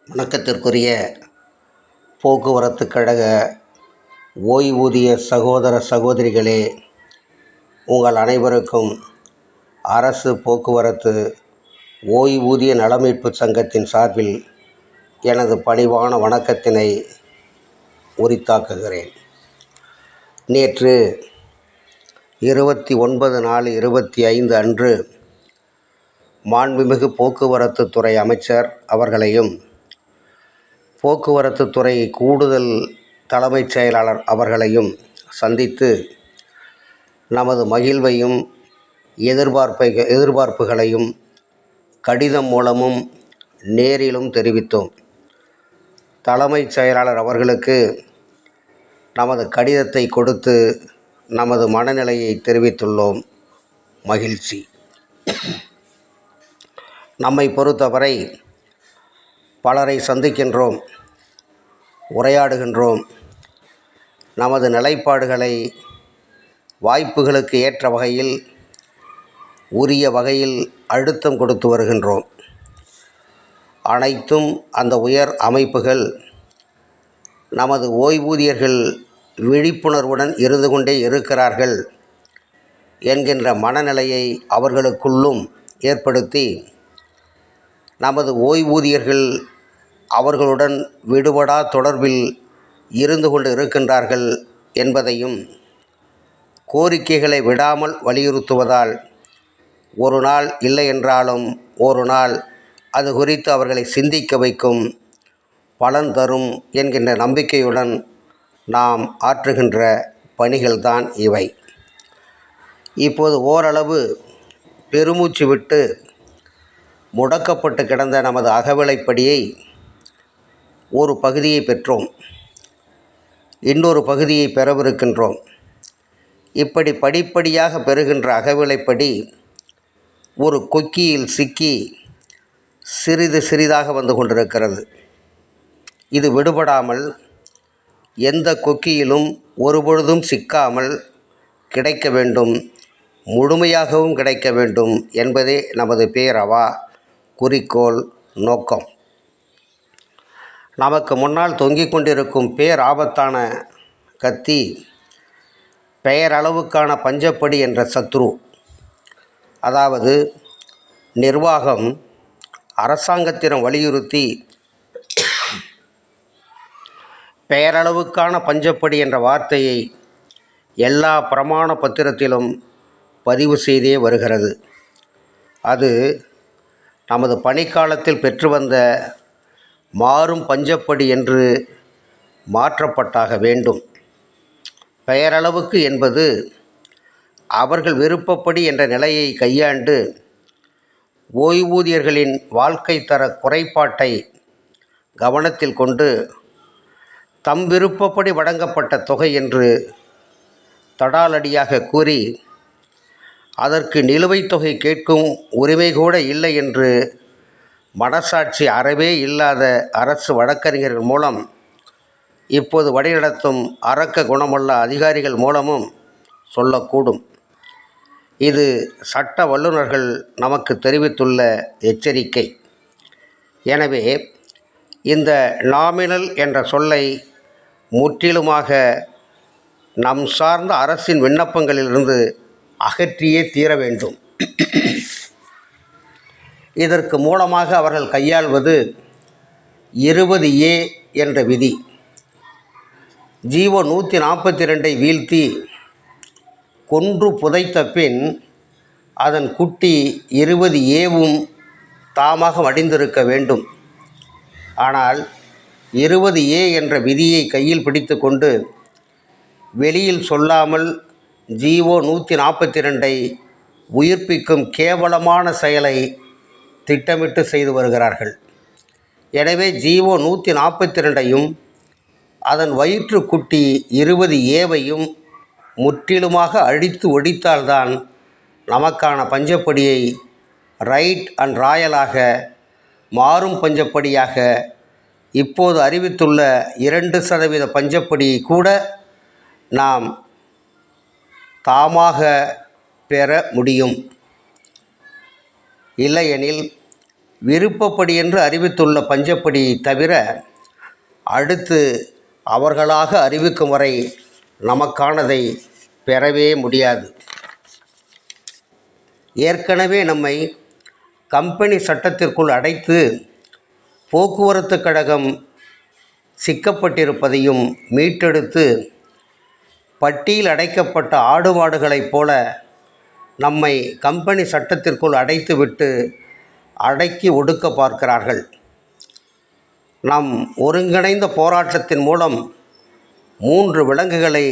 வணக்கத்திற்குரிய போக்குவரத்து கழக ஓய்வூதிய சகோதர சகோதரிகளே, உங்கள் அனைவருக்கும் அரசு போக்குவரத்து ஓய்வூதிய நலமீட்பு சங்கத்தின் சார்பில் எனது பணிவான வணக்கத்தினை உரித்தாக்குகிறேன். நேற்று 29/4/25 அன்று மாண்புமிகு போக்குவரத்து துறை அமைச்சர் அவர்களையும் போக்குவரத்து துறை கூடுதல் தலைமைச் செயலாளர் அவர்களையும் நமது மகிழ்வையும் எதிர்பார்ப்புகளையும் கடிதம் மூலமும் நேரிலும் தெரிவித்தோம். தலைமைச் செயலாளர் அவர்களுக்கு நமது கடிதத்தை கொடுத்து நமது மனநிலையை தெரிவித்துள்ளோம். மகிழ்ச்சி. நம்மை பொறுத்தவரை பலரை சந்திக்கின்றோம், உரையாடுகின்றோம். நமது நிலைப்பாடுகளை வாய்ப்புகளுக்கு ஏற்ற வகையில் உரிய வகையில் அழுத்தம் கொடுத்து வருகின்றோம். அனைத்தும் அந்த உயர் அமைப்புகள் நமது ஓய்வூதியர்கள் விழிப்புணர்வுடன் இருந்து கொண்டே இருக்கிறார்கள் என்கின்ற மனநிலையை அவர்களுக்குள்ளும் ஏற்படுத்தி நமது ஓய்வூதியர்கள் அவர்களுடன் விடுபடா தொடர்பில் இருந்து கொண்டு இருக்கின்றார்கள் என்பதையும், கோரிக்கைகளை விடாமல் வலியுறுத்துவதால் ஒரு நாள் இல்லை என்றாலும் ஒரு நாள் அது குறித்து அவர்களை சிந்திக்க வைக்கும், பலன் தரும் என்கின்ற நம்பிக்கையுடன் நாம் ஆற்றுகின்ற பணிகள்தான் இவை. இப்போது ஓரளவு பெருமூச்சு விட்டு முடக்கப்பட்டு கிடந்த நமது அகவிலைப்படியை ஒரு பகுதியை பெற்றோம், இன்னொரு பகுதியை பெறவிருக்கின்றோம். இப்படி படிப்படியாக பெறுகின்ற அகவிலைப்படி ஒரு கொக்கியில் சிக்கி சிறிது சிறிதாக வந்து கொண்டிருக்கிறது. இது விடுபடாமல் எந்த கொக்கியிலும் ஒருபொழுதும் சிக்காமல் கிடைக்க வேண்டும், முழுமையாகவும் கிடைக்க வேண்டும் என்பதே நமது பேரவா, குறிக்கோள், நோக்கம். நமக்கு முன்னால் தொங்கிக் கொண்டிருக்கும் பேராபத்தான கத்தி பெயரளவுக்கான பஞ்சப்படி என்ற சத்ரு. அதாவது நிர்வாகம் அரசாங்கத்திடம் வலியுறுத்தி பெயரளவுக்கான பஞ்சப்படி என்ற வார்த்தையை எல்லா பிரமாண பத்திரத்திலும் பதிவு செய்தே வருகிறது. அது நமது பணிக்காலத்தில் பெற்று வந்த மாறும் பஞ்சப்படி என்று மாற்றப்பட்டாக வேண்டும். பெயரளவுக்கு என்பது அவர்கள் விருப்பப்படி என்ற நிலையை கையாண்டு ஓய்வூதியர்களின் வாழ்க்கை தர குறைபாட்டை கவனத்தில் கொண்டு தம் விருப்பப்படி வழங்கப்பட்ட தொகை என்று தடாலடியாக கூறி அதற்கு நிலுவைத் தொகை கேட்கும் உரிமை கூட இல்லை என்று மனசாட்சி அறவே இல்லாத அரசு வழக்கறிஞர்கள் மூலம், இப்போது வழிநடத்தும் அரக்க குணமுள்ள அதிகாரிகள் மூலமும் சொல்லக்கூடும். இது சட்ட வல்லுநர்கள் நமக்கு தெரிவித்துள்ள எச்சரிக்கை. எனவே இந்த நாமினல் என்ற சொல்லை முற்றிலுமாக நம் சார்ந்த அரசின் விண்ணப்பங்களிலிருந்து அகற்றியே தீர வேண்டும். இதற்கு மூலமாக அவர்கள் கையாள்வது 20A என்ற விதி. ஜீவோ 142 வீழ்த்தி கொன்று புதைத்த பின் அதன் குட்டி 20Aவும் தாமாக மடிந்திருக்க வேண்டும். ஆனால் 20A என்ற விதியை கையில் பிடித்து கொண்டு வெளியில் சொல்லாமல் ஜீவோ 142 உயிர்ப்பிக்கும் கேவலமான செயலை திட்டமிட்டு செய்து வருகிறார்கள். எனவே ஜீவோ 142ஐயும் அதன் வயிற்று குட்டி 20Aவையும் முற்றிலுமாக அழித்து ஒழித்தால்தான் நமக்கான பஞ்சப்படியை ரைட் அண்ட் ராயலாக மாறும் பஞ்சப்படியாக இப்போது அறிவித்துள்ள 2% பஞ்சப்படியை கூட நாம் தாமாக பெற முடியும். இல்லையெனில் விருப்பப்படி என்று அறிவித்துள்ள பஞ்சப்படியை தவிர அடுத்து அவர்களாக அறிவிக்கும் வரை நமக்கானதை பெறவே முடியாது. ஏற்கனவே நம்மை கம்பெனி சட்டத்திற்குள் அடைத்து போக்குவரத்து கழகம் சிக்கப்பட்டிருப்பதையும் மீட்டெடுத்து பட்டியில் அடைக்கப்பட்ட ஆடு மாடுகளைப் போல நம்மை கம்பெனி சட்டத்திற்குள் அடைத்துவிட்டு அடக்கி ஒடுக்க பார்க்கிறார்கள். நம் ஒருங்கிணைந்த போராட்டத்தின் மூலம் 3 விலங்குகளை